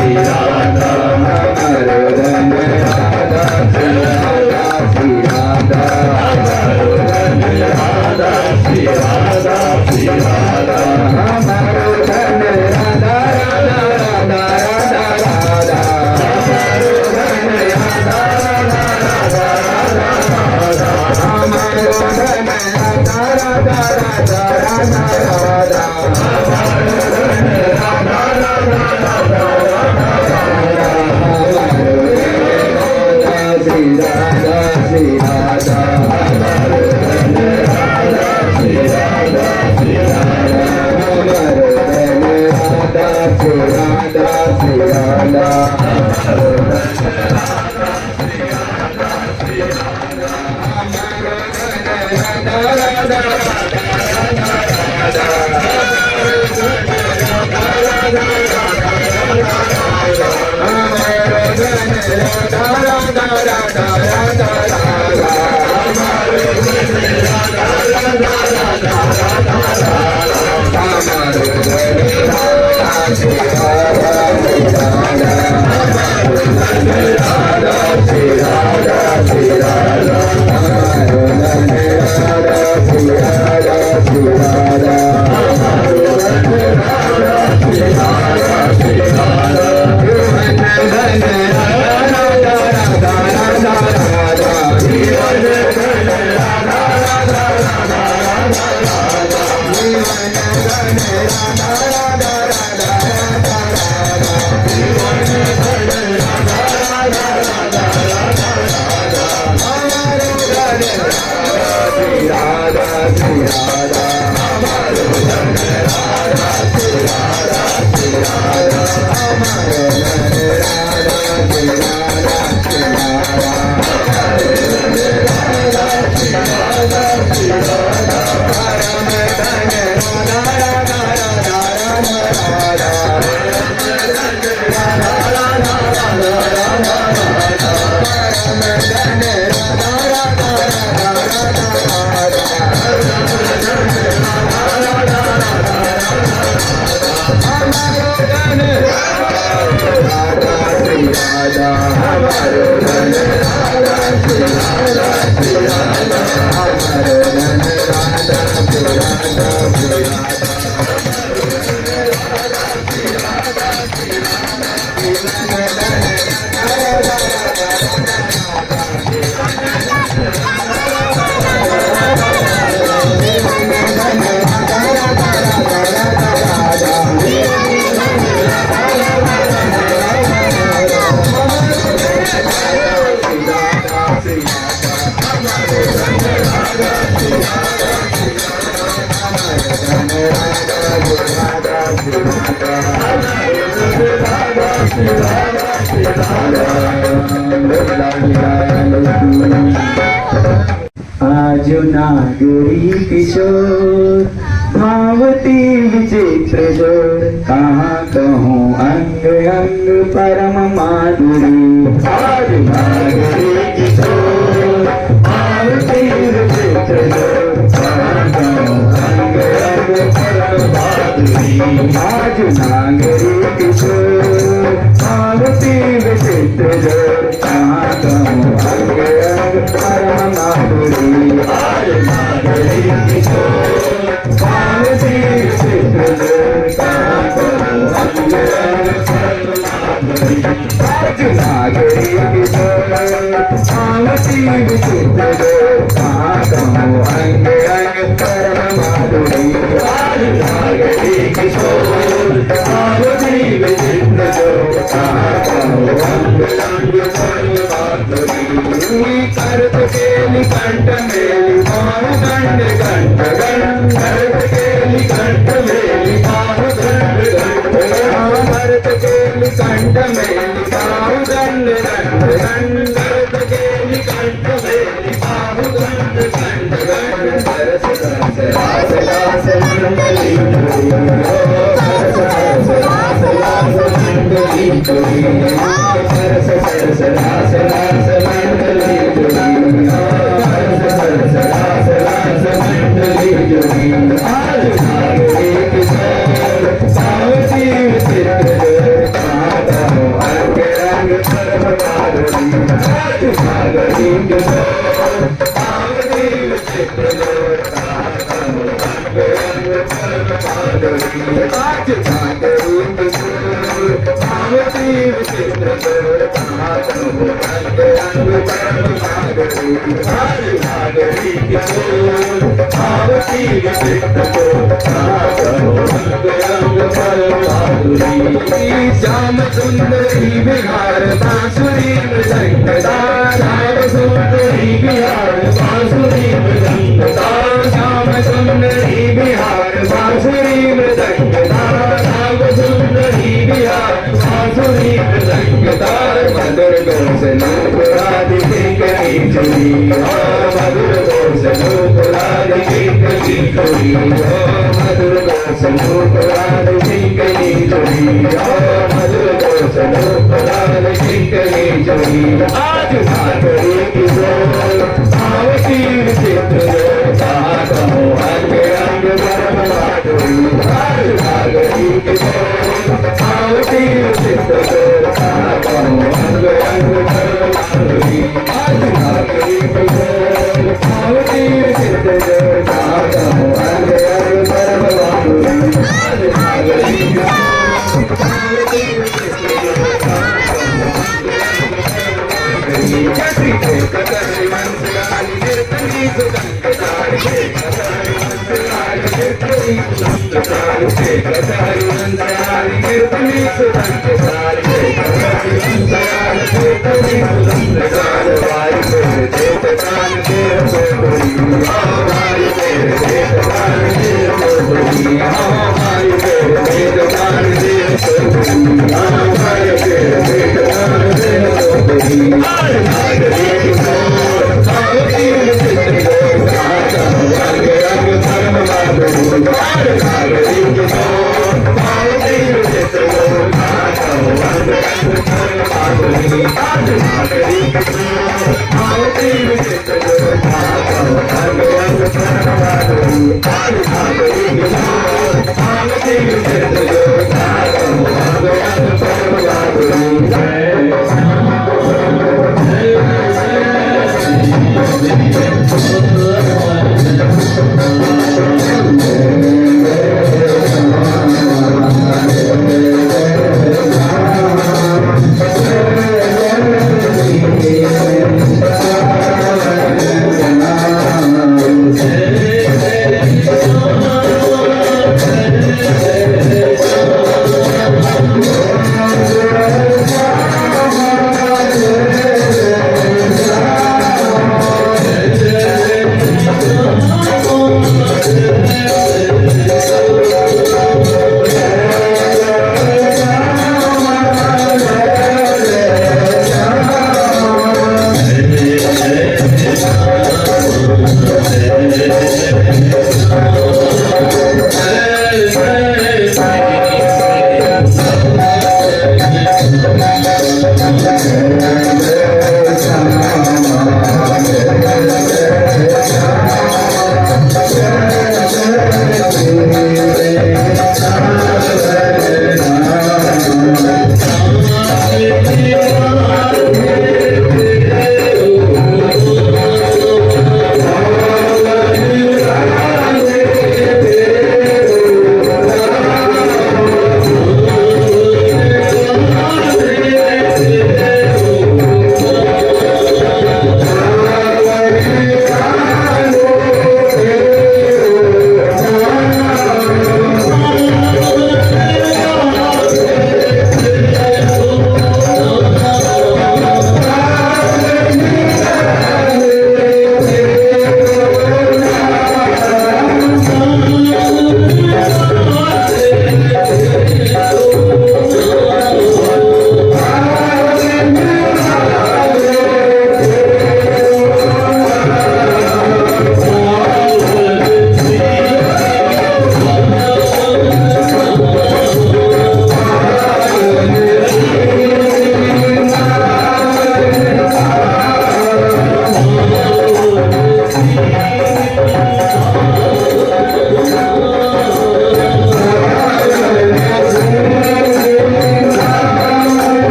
श्री राधा हमारो धन राधा श्री राधा श्री राधा हमारो धन राधा श्री राधा श्री राधा हमारो धन राधा राधा राधा राधा राधा हमारो धन राधा राधा राधा राधा हमारो धन राधा राधा राधा राधा राधा हमारो धन राधा राधा राधा श्री राधा श्री राधा हमारो धन राधा श्री राधा श्री राधा हमारो धन राधा श्री राधा श्री राधा हमारो धन राधा श्री राधा श्री राधा हमारो धन राधा राधा राधा राधा हमारो धन राधा राधा हमारो धन राधा राधा राधा राधा राधा हमारो धन राधा राधा राधा राधा हमारो धन राधा श्री राधा श्री राधा हमारो धन राधा श्री राधा श्री राधा हमारो धन राधा श्री राधा श्री राधा हमारो धन राधा श्री राधा श्री राधा धन राधा राधा राधा राधा राधा जीवन धन राधा राधा राधा राधा राधा जीवन धन राधा राधा राधा राधा राधा जीवन धन राधा राधा राधा राधा राधा हमारो धन राधा श्री राधा श्री राधा हमारो धन राधा श्री राधा श्री राधा हमारो धन राधा श्री राधा श्री राधा हमारो धन राधा श्री राधा श्री राधा परम धन राधा राधा राधा राधा राधा राधा राधा राधा राधा परम धन राधा राधा राधा राधा राधा हमारो धन राधा श्री राधा हमारो धन राधा श्री राधा श्री राधा हमारो धन राधा श्री राधा श्री राधा आज नागरी किशोर भावती विचित्र जोर कहाँ कहूँ अंग अंग परम माधुरी आज नागरी किशोर भावती विचित्र जोर कहाँ कहूँ अंग अंग परम माधुरी आज नागरी किशोर भावती विचित्र जोर कहाँ कहूँ अंग अंग परम माधुरी आज नागरी किशोर भावती विचित्र जोर कहाँ कहूँ अंग अंग परम माधुरी आज नागरी किशोर भावती विचित्र जोर कहाँ कहूँ अंग अंग परम माधुरी आज नागरी किशोर भावती विचित्र जोर कहाँ कहूँ अंग अंग परम माधुरी करत केली कंठ मेली बाहु दंड कंठ गण करत केली कंठ मेली बाहु दंड कंठ करत केली कंठ मेली बाहु दंड कंठ गण करत केली कंठ मेली बाहु दंड कंठ गण सरस सरस रास रास मंडली सरस सरस रास रास मंडली सरस सरस रास रास मंडली सरस रास रास मंडली आज नागरी किशोर भावती विचित्र जोर कहाँ कहूँ श्याम सुंदरी बिहार बांसुरी मृदंगदार, श्याम सुंदरी बिहार बांसुरी मृदंगदार, श्याम सुंदरी बिहार बांसुरी मृदंगदार, श्याम सुंदरी बिहार बांसुरी मृदंगदार। मधुर गोसलो राधिके करी चुरी, मधुर गोसलो राधिके करी चुरी, मधुर गोसलो राधिके करी चुरी, मधुर गोसलो राधिके करी चुरी। आज सागरी किशोर सावती विचित्र सागो अंग अंग परम माधुरी, आज सागरी किशोर सावती विचित्र सागो अंग अंग परम माधुरी, आज सागरी किशोर सावती विचित्र सागो अंग अंग परम माधुरी, आज सागरी किशोर सावती विचित्र जैसी कतरी मंसलाली कीर्तनी सुगंधदार, कतरी मंसलाली कीर्तनी सुगंधदार, कतरी मंसलाली कीर्तनी सुगंधदार, कतरी मंसलाली कीर्तनी सुगंधदार। वारी तेरे देत प्राण तेरे सोबरी, वारी तेरे देत प्राण तेरे सोबरी, वारी तेरे देत प्राण तेरे सोबरी, वारी तेरे देत प्राण तेरे सोबरी।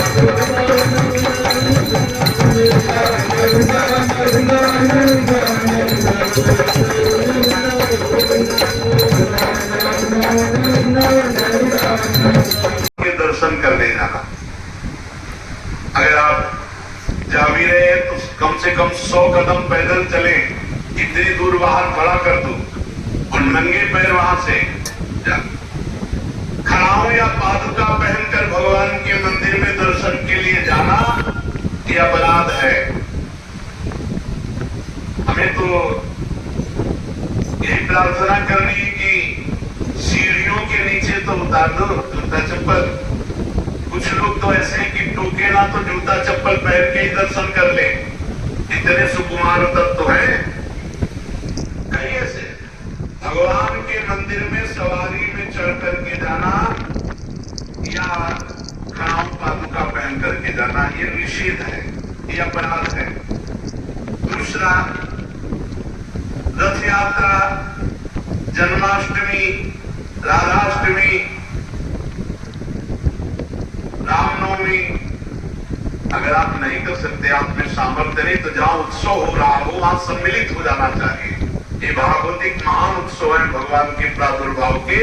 के दर्शन करने जाना। अगर आप जा भी रहे हैं तो कम से कम 100 कदम पैदल चले, इतनी दूर वाहन खड़ा कर दो और नंगे पैर वहां से जा। खड़ाऊ या पादुका पहनकर भगवान के मंदिर में दर्शन के लिए जाना यह अपराध है। हमें तो यही प्रार्थना करनी है कि सीढ़ियों के नीचे तो उतार दो जूता चप्पल। कुछ लोग तो ऐसे हैं कि टूके ना तो जूता चप्पल पहन के ही दर्शन कर ले। इतने सुकुमार तत्व हैं कहीं ऐसे। भगवान के मंदिर में सवारी में चढ़ करके जाना या खड़ाऊ पादुका पहन करके जाना ये निषेध है, ये अपराध है। दूसरा, रथ यात्रा, जन्माष्टमी, राधाष्टमी, रामनवमी अगर आप नहीं कर सकते, आप में सामर्थ्य नहीं, तो जहां उत्सव हो रहा हो वहां सम्मिलित हो जाना चाहिए। ये भागवतिक महान उत्सव है भगवान के प्रादुर्भाव के,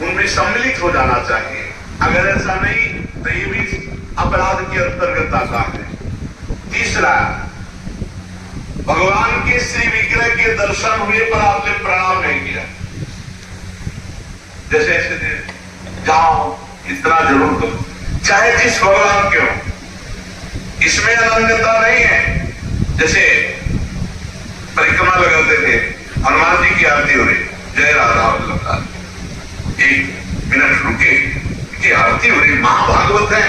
उनमें सम्मिलित हो जाना चाहिए। अगर ऐसा नहीं तो ये भी अपराध के अंतर्गत आता है। तीसरा, भगवान के श्री विग्रह के दर्शन हुए पर आपने प्रणाम नहीं किया। जैसे ऐसे जाओ इतना जरूर करो, चाहे जिस भगवान के हो, इसमें अनन्यता नहीं है। जैसे परिक्रमा लगाते थे, हनुमान जी की आरती हो रही, जय राधा वल्लभ राधा, 1 मिनट रुके, की आरती हो रही, महाभागवत है,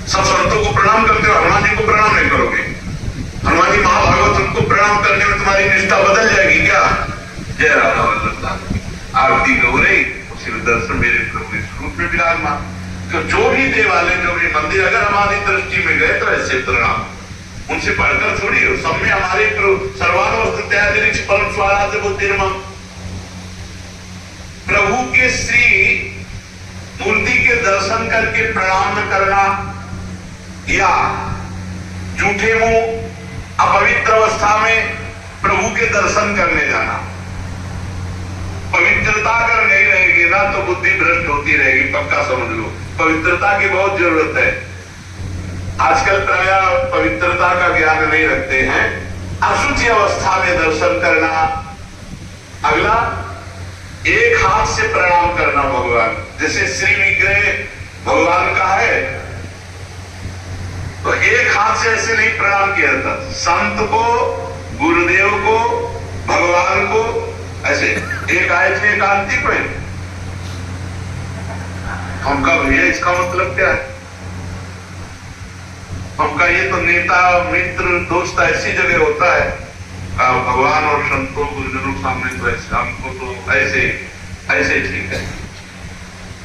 सब संतों को प्रणाम करते हो, हनुमान जी को प्रणाम नहीं करोगे? हनुमान जी महाभागवत, उनको प्रणाम करने में तुम्हारी निष्ठा बदल जाएगी क्या? जय राधा वल्लभ राधा, आरती हो रही, उसी दर्शन मेरे प्रभु इस रूप में विराजमान। तो जो भी देवालय, जो भी मंदिर, अगर हमारी दृष्टि में गए तो ऐसे प्रणाम, उनसे पढ़कर थोड़ी हो। सब में हमारे सर्वानुवस्तु त्याग परम स्वराज बुद्धिर्मम, प्रभु के श्री मूर्ति के दर्शन करके प्रणाम न करना या झूठे मुंह अपवित्र अवस्था में प्रभु के दर्शन करने जाना। पवित्रता अगर नहीं रहेगी ना तो बुद्धि भ्रष्ट होती रहेगी, पक्का समझ लो। पवित्रता की बहुत जरूरत है। आजकल प्राय पवित्रता का ज्ञान नहीं रखते हैं। अशुचि अवस्था में दर्शन करना। अगला, एक हाथ से प्रणाम करना भगवान, जैसे श्री विग्रह भगवान का है तो एक हाथ से ऐसे नहीं प्रणाम किया जाता। संत को, गुरुदेव को, भगवान को ऐसे एक आए थे एकांतिक में, हमका भैया इसका मतलब क्या है? हमका ये तो नेता मित्र दोस्त ऐसी जगह होता है, भगवान और संतों गुरुजनों सामने तो ऐसे, हमको तो ऐसे ऐसे ठीक है।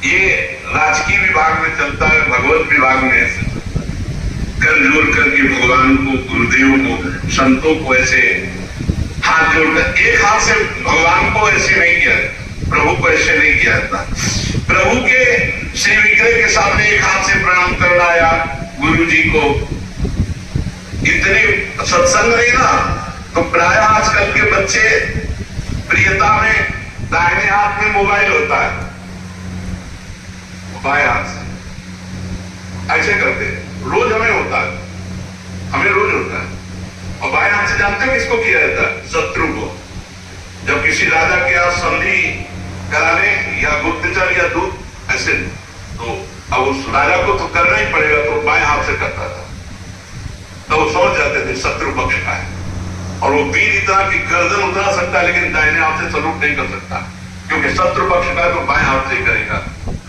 ये राजकीय विभाग में चलता है, भगवत विभाग में ऐसे कर जोड़ करके भगवान को, गुरुदेव को, संतों को ऐसे हाथ जोड़कर, एक हाथ से भगवान को ऐसे नहीं किया, प्रभु को ऐसे नहीं किया जाता। प्रभु के श्री विग्रह के सामने एक हाथ से प्रणाम करना या गुरु जी को। इतने सत्संग नहीं ना तो प्राय आजकल के बच्चे प्रियता में दाहिने हाथ में मोबाइल होता है, बाएं हाथ से ऐसे करते हैं। रोज हमें होता है, हमें रोज होता है। और बाएं हाथ से जानते हो किसको किया जाता है? शत्रु को। जब किसी राजा के यहाँ संधि कराने या गुप्तचर या दूत ऐसे, तो अब उस राजा को तो करना ही पड़ेगा, तो बाएं हाथ से करता था। तो वो समझ जाते थे शत्रु पक्ष का है, और वो वीर इतना कि गर्दन उतरा सकता है लेकिन दाहिने हाथ से सलूट नहीं कर सकता, क्योंकि शत्रु पक्ष का है तो बाएं हाथ से ही करेगा।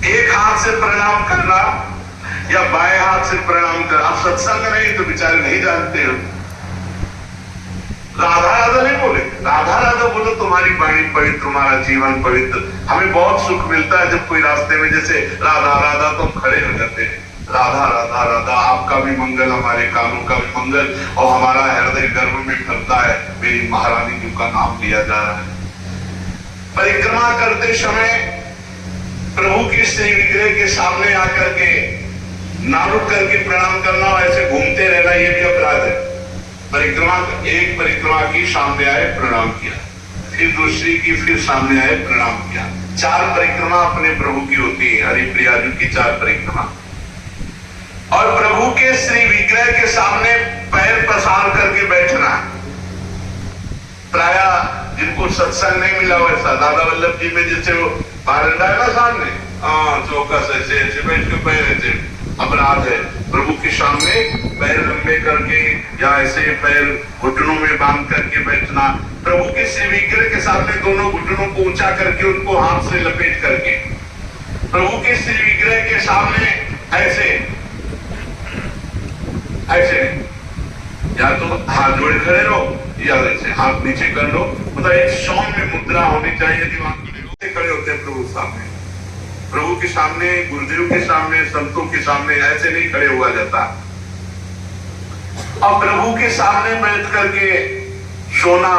एक हाथ से प्रणाम करना या बाएं हाथ से प्रणाम कर। आप सत्संग नहीं तो बेचारे नहीं जानते हो। राधा राधा नहीं बोले, राधा राधा बोलो, तुम्हारी वाणी पवित्र, तुम्हारा जीवन पवित्र। हमें बहुत सुख मिलता है जब कोई रास्ते में जैसे राधा राधा तो हम खड़े हो जाते हैं। राधा राधा राधा, आपका भी मंगल, हमारे कानों का भी मंगल, और हमारा हृदय गर्भ में फलता है, मेरी महारानी जी का नाम लिया जा रहा है। परिक्रमा करते समय प्रभु के श्री विग्रह के सामने आकर के ना रुक करके प्रणाम करना और ऐसे घूमते रहना ये भी अपराध है। परिक्रमा, एक परिक्रमा की सामने आए प्रणाम किया, फिर दूसरी की फिर सामने आए प्रणाम किया। 4 परिक्रमा अपने प्रभु की होती है, हरिप्रिया जी की 4 परिक्रमा। और प्रभु के श्री विग्रह के सामने पैर पसार करके बैठना। प्राय जिनको सत्संग नहीं मिला वैसा, दादा वल्लभ जी में जैसे वो बारंडा है ना सामने, चौकस ऐसे ऐसे बैठ के पैर ऐसे, अपराध है। प्रभु के सामने पैर लंबे करके या ऐसे पैर घुटनों में बांध करके बैठना। प्रभु के श्री विग्रह के सामने दोनों घुटनों को ऊंचा करके उनको हाथ से लपेट करके प्रभु के श्री विग्रह के सामने ऐसे ऐसे, या तो हाथ जोड़े खड़े रहो या ऐसे हाथ नीचे कर लो, मतलब एक सौम्य मुद्रा होनी चाहिए। यदि खड़े होते हैं प्रभु सामने, प्रभु के सामने, गुरुदेव के सामने, संतों के सामने ऐसे नहीं खड़े हुआ जाता। अब प्रभु के सामने बैठ करके सोना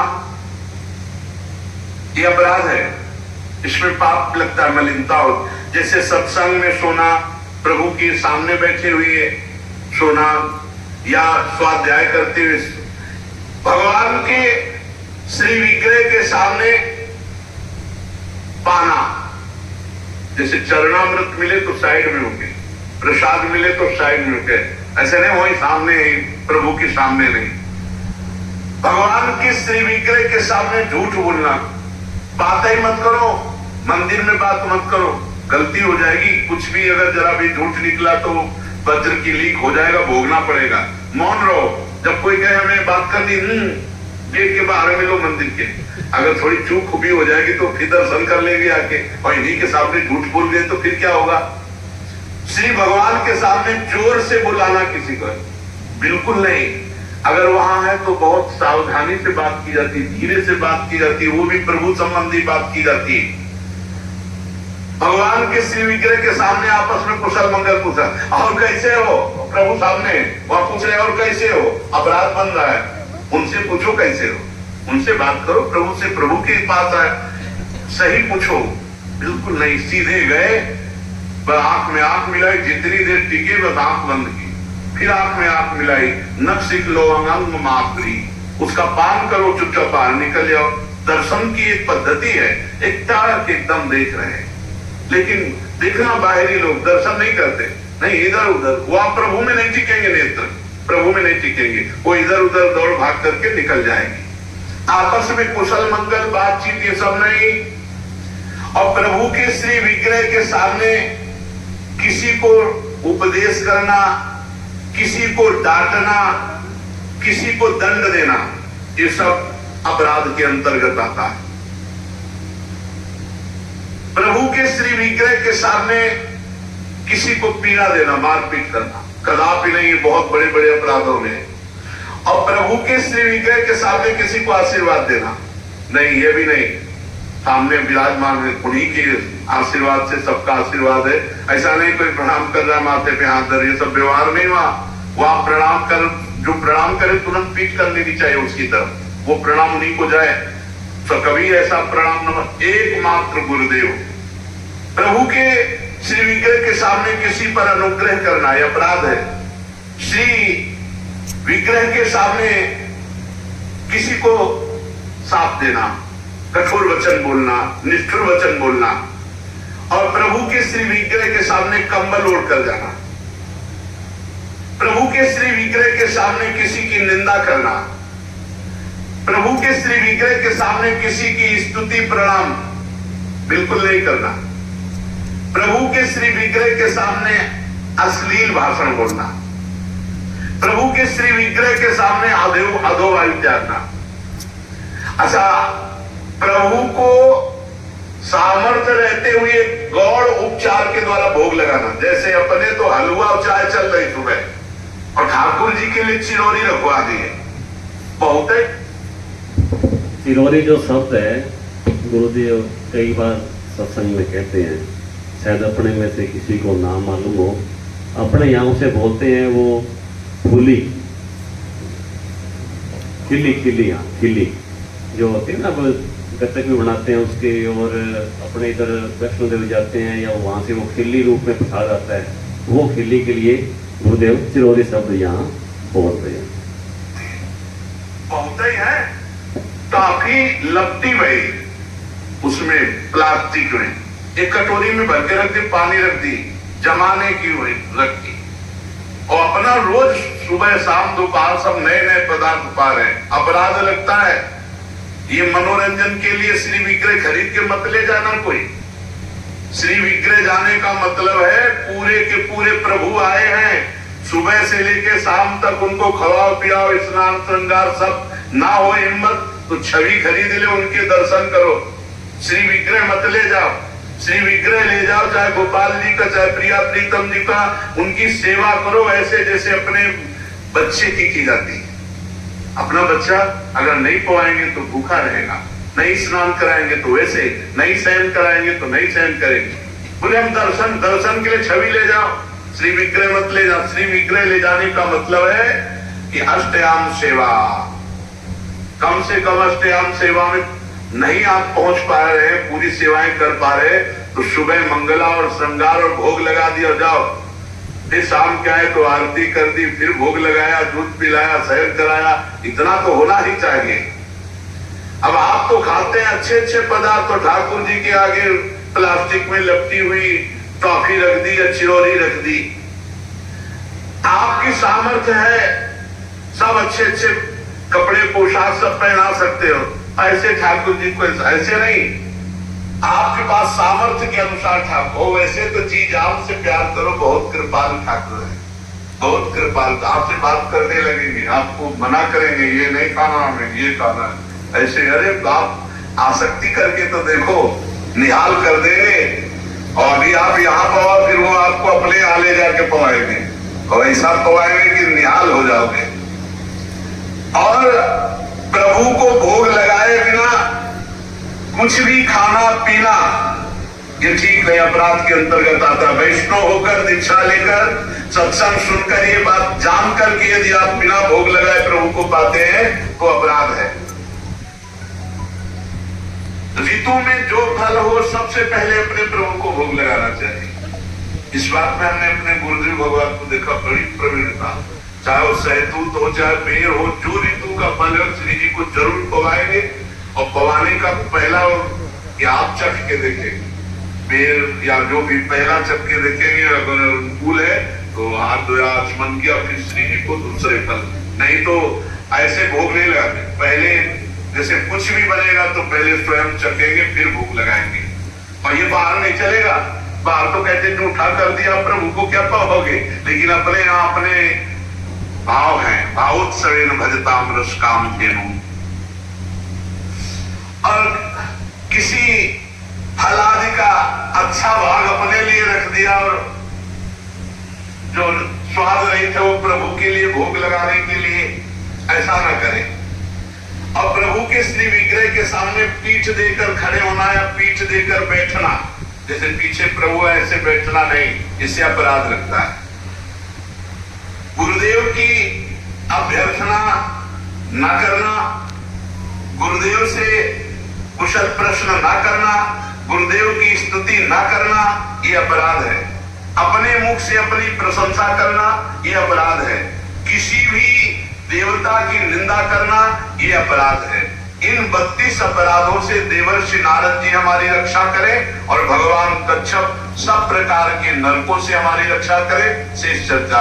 ये अपराध है, इसमें पाप लगता है, मलिनता हो। जैसे सत्संग में सोना, प्रभु के सामने बैठे हुए सोना, या स्वाध्याय करते हुए भगवान के श्री विग्रह के सामने पाना। जैसे चरणामृत मिले तो साइड में होंगे, प्रसाद मिले तो साइड में होंगे, ऐसे नहीं वही सामने, प्रभु के सामने नहीं। भगवान के श्री विग्रह के सामने झूठ बोलना, बात ही मत करो, मंदिर में बात मत करो, गलती हो जाएगी। कुछ भी अगर जरा भी झूठ निकला तो वज्र की लीक हो जाएगा, भोगना पड़ेगा। मौन रहो। जब कोई कहे हमें बात करनी, गेट के बाहर मिलो मंदिर के, अगर थोड़ी चूक भी हो जाएगी तो फिर दर्शन कर लेंगे आके, और इन्हीं के सामने झूठ बोल गए तो फिर क्या होगा। श्री भगवान के सामने जोर से बुलाना किसी को बिल्कुल नहीं। अगर वहां है तो बहुत सावधानी से बात की जाती, धीरे से बात की जाती, वो भी प्रभु संबंधी बात की जाती है। भगवान के श्री विग्रह के सामने आपस में कुशल मंगल पूछा, और कैसे हो, प्रभु सामने वहां पूछ रहे और कैसे हो, अपराध बन रहा है। उनसे पूछो कैसे हो, उनसे बात करो, प्रभु से, प्रभु के पास आए सही पूछो। बिल्कुल नहीं, सीधे गए, बस आंख में आंख मिलाई, जितनी देर टिके बस आंख बंद की, फिर आंख में आंख मिलाई, नख सीख लो अंग मात्री, उसका पान करो, चुपचाप बाहर निकल जाओ। दर्शन की एक पद्धति है, एक ताक एकदम देख रहे हैं, लेकिन देखना बाहरी लोग दर्शन नहीं करते, नहीं इधर उधर, वहां प्रभु में नहीं टिकेंगे, नेत्र प्रभु में नहीं टिकेंगे, वो इधर उधर दौड़ भाग करके निकल जाएंगे। आपस में कुशल मंगल बातचीत ये सब नहीं। और प्रभु के श्री विग्रह के सामने किसी को उपदेश करना, किसी को डांटना, किसी को दंड देना, ये सब अपराध के अंतर्गत आता है। प्रभु के श्री विग्रह के सामने किसी को पीड़ा देना, मारपीट करना कदापि नहीं, बहुत बड़े बड़े अपराधों में। और प्रभु के श्री विग्रह के सामने किसी को आशीर्वाद देना नहीं, ये भी नहीं। सामने विराजमान है, उन्हीं के आशीर्वाद से सबका आशीर्वाद है। ऐसा नहीं कोई प्रणाम कर रहा है माथे पे हाथ धर, ये सब व्यवहार नहीं हुआ। वहां प्रणाम कर, जो प्रणाम करे तुरंत पीठ कर लेनी चाहिए उसकी तरफ, वो प्रणाम उन्हीं को जाए। तो कभी ऐसा प्रणाम न, एकमात्र गुरुदेव। प्रभु के श्री विग्रह के सामने किसी पर अनुग्रह करना यह अपराध है। श्री विग्रह के सामने किसी को साथ देना, कठोर वचन बोलना, निष्ठुर वचन बोलना, और प्रभु के श्री विग्रह के सामने कंबल ओढ़ कर जाना, प्रभु के श्री विग्रह के सामने किसी की निंदा करना, प्रभु के श्री विग्रह के सामने किसी की स्तुति प्रणाम बिल्कुल नहीं करना, प्रभु के श्री विग्रह के सामने अश्लील भाषण बोलना, प्रभु के श्री विग्रह के सामने अधोवायु त्यागना। अच्छा, प्रभु को सामर्थ्य रहते हुए गौड़ उपचार के द्वारा भोग लगाना, जैसे अपने तो हलवा और चाय चल रही सुबह और ठाकुर जी के लिए चिरौरी रखवा दी है। बहुत है चिरौरी जो शब्द है, गुरुदेव कई बार सत्संग में कहते हैं, शायद अपने में से किसी को ना मालूम हो, अपने यहाँ से बोलते हैं वो फूली खिली खिली, हाँ खिली जो होती है ना, गत्तक भी बनाते हैं उसके, और अपने इधर वैष्णो देवी जाते हैं या वहाँ से वो खिल्ली रूप में प्रसाद आता है, वो खिल्ली के लिए गुरुदेव चिरौरी शब्द यहाँ बोल रहे हैं। बहुत ही है, काफी लपटी गई उसमें प्लास्टिक में, एक कटोरी में भर के रख दी, पानी रख दी, जमाने की हुई रख दी, और अपना रोज सुबह शाम दोपहर सब नए नए पदार्थ पा रहे हैं। अपराध लगता है। ये मनोरंजन के लिए श्री विग्रह खरीद के मत ले जाना कोई। श्री विग्रह जाने का मतलब है पूरे के पूरे प्रभु आए हैं, सुबह से लेके शाम तक उनको खवाओ पियाओ, स्नान श्रृंगार सब। ना हो हिम्मत तो छवि खरीद ले, उनके दर्शन करो। श्री विग्रह मत ले जाओ, श्री विग्रह ले जाओ, चाहे गोपाल जी का चाहे प्रिया प्रीतम जी का, उनकी सेवा करो ऐसे जैसे अपने बच्चे की जाती है। अपना बच्चा अगर नहीं पवाएंगे तो भूखा रहेगा, नहीं स्नान कराएंगे तो वैसे, नहीं शयन कराएंगे तो नहीं शयन करेंगे। बोले हम दर्शन के लिए छवि ले जाओ, श्री विग्रह मत ले जाओ। श्री विग्रह ले जाने का मतलब है कि अष्टयाम सेवा, कम से कम अष्टयाम सेवा में नहीं आप पहुंच पा रहे हैं, पूरी सेवाएं कर पा रहे, तो सुबह मंगला और श्रृंगार और भोग लगा दिया जाओ। फिर शाम क्या है तो आरती कर दी, फिर भोग लगाया, दूध पिलाया, शयन कराया, इतना तो होना ही चाहिए। अब आप तो खाते हैं अच्छे अच्छे पदार्थ, तो ठाकुर जी के आगे प्लास्टिक में लपटी हुई टॉफी रख दी या चिरौरी रख दी। आपकी सामर्थ्य है, सब अच्छे अच्छे कपड़े पोशाक सब पहना सकते हो, ऐसे ठाकुर जी को ऐसे नहीं। आपके पास सामर्थ्य के अनुसार ठाकुर हो, वैसे तो चीज आपसे प्यार करो, बहुत कृपालु ठाकुर है, बहुत कृपालु। आपसे बात करने लगेंगे, आपको मना करेंगे, ये नहीं खाना हमें, ये खाना है, ऐसे। अरे आप आसक्ति करके तो देखो, निहाल कर देंगे। और अभी आप यहाँ पवाओ, फिर वो आपको अपने यहाँ ले जाके पवाएंगे, और ऐसा पवाएंगे कि निहाल हो जाओगे। और प्रभु को भोग लगाए बिना कुछ भी खाना पीना ये ठीक नहीं, अपराध के अंतर्गत आता। वैष्णव होकर दीक्षा लेकर सत्संग सुनकर ये बात जानकर कि यदि आप बिना भोग लगाए प्रभु को पाते हैं तो अपराध है। ऋतु में जो फल हो सबसे पहले अपने प्रभु को भोग लगाना चाहिए। इस बात में हमने अपने गुरुदेव भगवान को देखा, बड़ी प्रवीणता। चाहे वो सहतूत हो चाहे बेर हो, जो ऋतु का फल है श्री जी को जरूर पवाएंगे। और पवाने का पहला कि आप चख के देखेंगे, बेर या जो भी पहला चख के देखेंगे, अगर अनुकूल है तो हाथ धोया आचमन किया, फिर श्री जी को दूसरे फल। नहीं तो ऐसे भोग नहीं लगाते, पहले जैसे कुछ भी बनेगा तो पहले स्वयं चखेंगे फिर भोग लगाएंगे। और ये बाहर नहीं चलेगा, बाहर तो कहते जूठा कर दिया प्रभु को क्या पाओगे, लेकिन अपने यहाँ अपने भाव हैं, भावोत्सवेन भजताम रस काम धेनु। और किसी फलादि का अच्छा भाग अपने लिए रख दिया और जो स्वाद नहीं थे वो प्रभु के लिए भोग लगाने के लिए, ऐसा न करें। और प्रभु के श्री विग्रह के सामने पीठ देकर खड़े होना या पीठ देकर बैठना, जैसे पीछे प्रभु है ऐसे बैठना नहीं, इससे अपराध लगता है। गुरुदेव की अभ्यर्थना न करना, गुरुदेव से कुशल प्रश्न न करना, गुरुदेव की स्तुति न करना, ये अपराध है। अपने मुख से अपनी प्रशंसा करना ये अपराध है। किसी भी देवता की निंदा करना ये अपराध है। इन 32 अपराधों से देवर्षि नारद जी हमारी रक्षा करें और भगवान कच्छप सब प्रकार के नरकों से हमारी रक्षा करें। शेष चर्चा